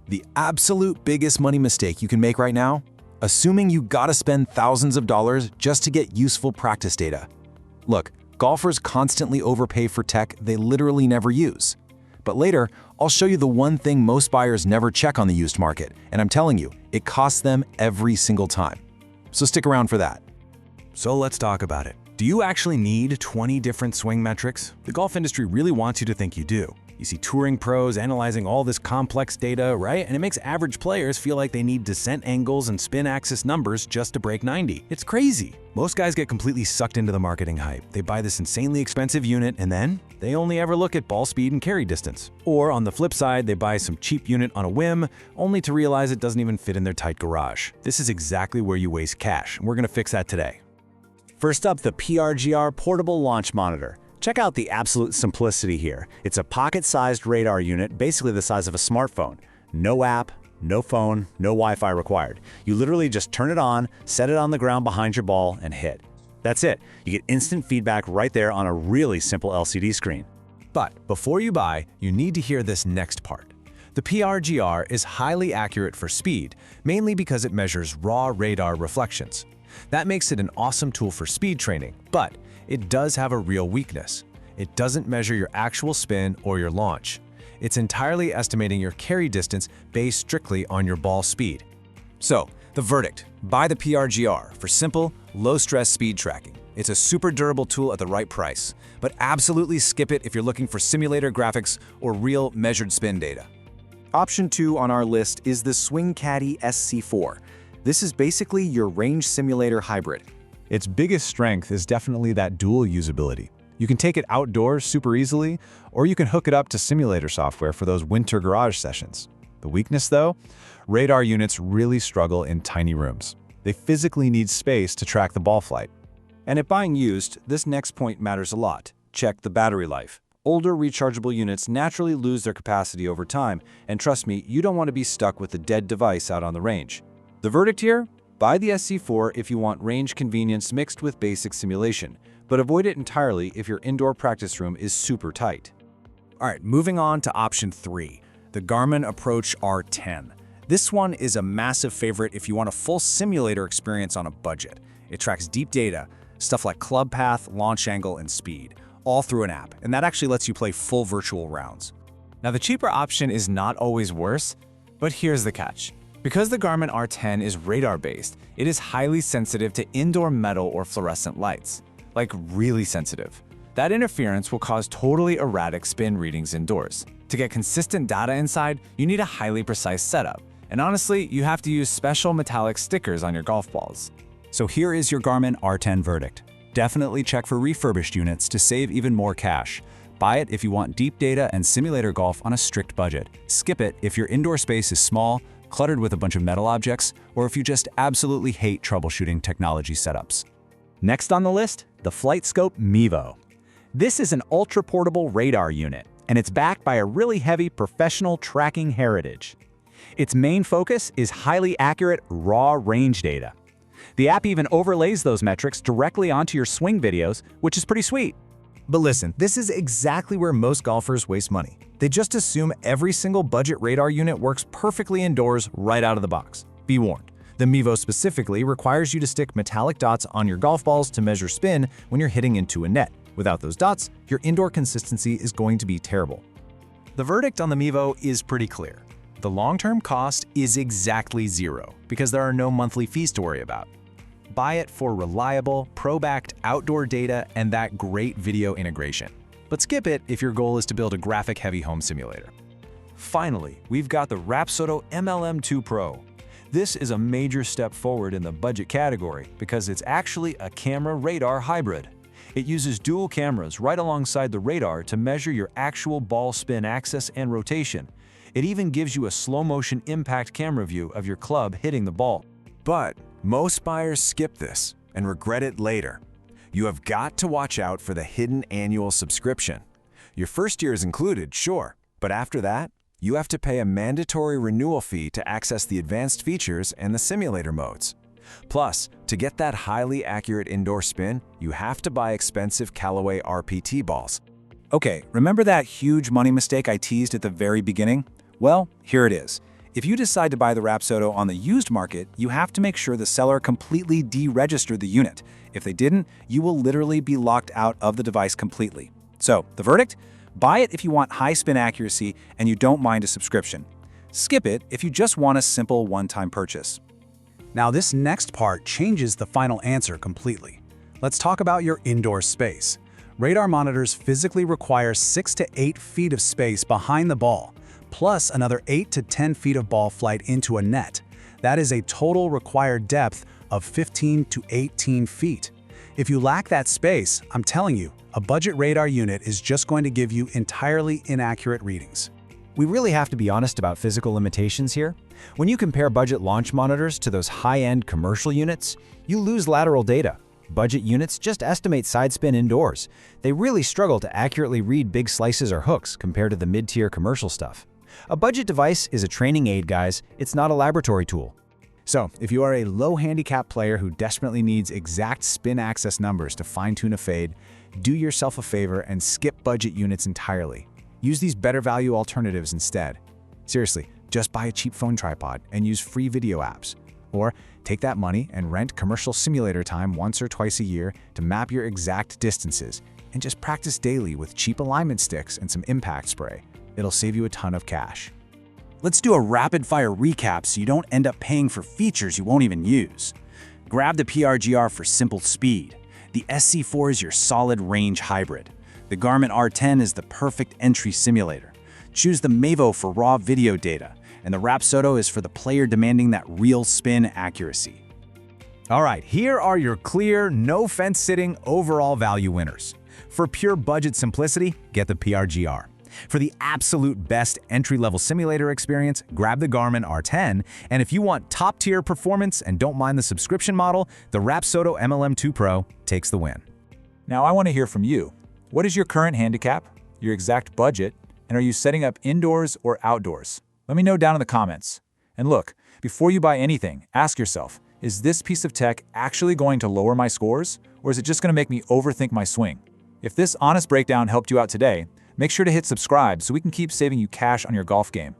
The absolute biggest money mistake you can make right now? Assuming you gotta spend thousands of dollars just to get useful practice data. Look, golfers constantly overpay for tech they literally never use. But later, I'll show you the one thing most buyers never check on the used market, and I'm telling you, it costs them every single time. So stick around for that. So let's talk about it. Do you actually need 20 different swing metrics? The golf industry really wants you to think you do. You see touring pros analyzing all this complex data, right? And it makes average players feel like they need descent angles and spin axis numbers just to break 90. It's crazy. Most guys get completely sucked into the marketing hype. They buy this insanely expensive unit and then they only ever look at ball speed and carry distance. Or on the flip side, they buy some cheap unit on a whim, only to realize it doesn't even fit in their tight garage. This is exactly where you waste cash, and we're gonna fix that today. First up, the PRGR Portable Launch Monitor. Check out the absolute simplicity here. It's a pocket-sized radar unit, basically the size of a smartphone. No app, no phone, no Wi-Fi required. You literally just turn it on, set it on the ground behind your ball, and hit. That's it. You get instant feedback right there on a really simple LCD screen. But before you buy, you need to hear this next part. The PRGR is highly accurate for speed, mainly because it measures raw radar reflections. That makes it an awesome tool for speed training, but it does have a real weakness. It doesn't measure your actual spin or your launch. It's entirely estimating your carry distance based strictly on your ball speed. So, the verdict: buy the PRGR for simple, low-stress speed tracking. It's a super durable tool at the right price, but absolutely skip it if you're looking for simulator graphics or real measured spin data. Option 2 on our list is the Swing Caddie SC4. This is basically your range simulator hybrid. Its biggest strength is definitely that dual usability. You can take it outdoors super easily, or you can hook it up to simulator software for those winter garage sessions. The weakness though? Radar units really struggle in tiny rooms. They physically need space to track the ball flight. And if buying used, this next point matters a lot. Check the battery life. Older rechargeable units naturally lose their capacity over time, and trust me, you don't want to be stuck with a dead device out on the range. The verdict here? Buy the SC4 if you want range convenience mixed with basic simulation, but avoid it entirely if your indoor practice room is super tight. All right, moving on to option 3, the Garmin Approach R10. This one is a massive favorite if you want a full simulator experience on a budget. It tracks deep data, stuff like club path, launch angle, and speed, all through an app, and that actually lets you play full virtual rounds. Now, the cheaper option is not always worse, but here's the catch. Because the Garmin R10 is radar-based, it is highly sensitive to indoor metal or fluorescent lights. Like really sensitive. That interference will cause totally erratic spin readings indoors. To get consistent data inside, you need a highly precise setup. And honestly, you have to use special metallic stickers on your golf balls. So here is your Garmin R10 verdict. Definitely check for refurbished units to save even more cash. Buy it if you want deep data and simulator golf on a strict budget. Skip it if your indoor space is small, cluttered with a bunch of metal objects, or if you just absolutely hate troubleshooting technology setups. Next on the list, the FlightScope Mevo. This is an ultra-portable radar unit, and it's backed by a really heavy professional tracking heritage. Its main focus is highly accurate raw range data. The app even overlays those metrics directly onto your swing videos, which is pretty sweet. But listen, this is exactly where most golfers waste money. They just assume every single budget radar unit works perfectly indoors right out of the box. Be warned, the Mevo specifically requires you to stick metallic dots on your golf balls to measure spin when you're hitting into a net. Without those dots, your indoor consistency is going to be terrible. The verdict on the Mevo is pretty clear. The long-term cost is exactly zero because there are no monthly fees to worry about. Buy it for reliable, pro-backed outdoor data and that great video integration. But skip it if your goal is to build a graphic-heavy home simulator. Finally, we've got the Rapsodo MLM2PRO. This is a major step forward in the budget category because it's actually a camera-radar hybrid. It uses dual cameras right alongside the radar to measure your actual ball spin axis and rotation. It even gives you a slow-motion impact camera view of your club hitting the ball. But most buyers skip this and regret it later. You have got to watch out for the hidden annual subscription. Your first year is included, sure, but after that, you have to pay a mandatory renewal fee to access the advanced features and the simulator modes. Plus, to get that highly accurate indoor spin, you have to buy expensive Callaway RPT balls. Okay, remember that huge money mistake I teased at the very beginning? Well, here it is. If you decide to buy the Rapsodo on the used market, you have to make sure the seller completely deregistered the unit. If they didn't, you will literally be locked out of the device completely. So, the verdict? Buy it if you want high spin accuracy and you don't mind a subscription. Skip it if you just want a simple one-time purchase. Now this next part changes the final answer completely. Let's talk about your indoor space. Radar monitors physically require 6 to 8 feet of space behind the ball, plus another 8 to 10 feet of ball flight into a net. That is a total required depth of 15 to 18 feet. If you lack that space, I'm telling you, a budget radar unit is just going to give you entirely inaccurate readings. We really have to be honest about physical limitations here. When you compare budget launch monitors to those high-end commercial units, you lose lateral data. Budget units just estimate side spin indoors. They really struggle to accurately read big slices or hooks compared to the mid-tier commercial stuff. A budget device is a training aid, guys. It's not a laboratory tool. So, if you are a low-handicap player who desperately needs exact spin access numbers to fine-tune a fade, do yourself a favor and skip budget units entirely. Use these better value alternatives instead. Seriously, just buy a cheap phone tripod and use free video apps. Or take that money and rent commercial simulator time once or twice a year to map your exact distances and just practice daily with cheap alignment sticks and some impact spray. It'll save you a ton of cash. Let's do a rapid-fire recap so you don't end up paying for features you won't even use. Grab the PRGR for simple speed. The SC4 is your solid range hybrid. The Garmin R10 is the perfect entry simulator. Choose the Mevo for raw video data, and the Rapsodo is for the player demanding that real spin accuracy. All right, here are your clear, no fence-sitting overall value winners. For pure budget simplicity, get the PRGR. For the absolute best entry-level simulator experience, grab the Garmin R10, and if you want top-tier performance and don't mind the subscription model, the Rapsodo MLM2PRO takes the win. Now I want to hear from you. What is your current handicap, your exact budget, and are you setting up indoors or outdoors? Let me know down in the comments. And look, before you buy anything, ask yourself, is this piece of tech actually going to lower my scores, or is it just going to make me overthink my swing? If this honest breakdown helped you out today, make sure to hit subscribe so we can keep saving you cash on your golf game.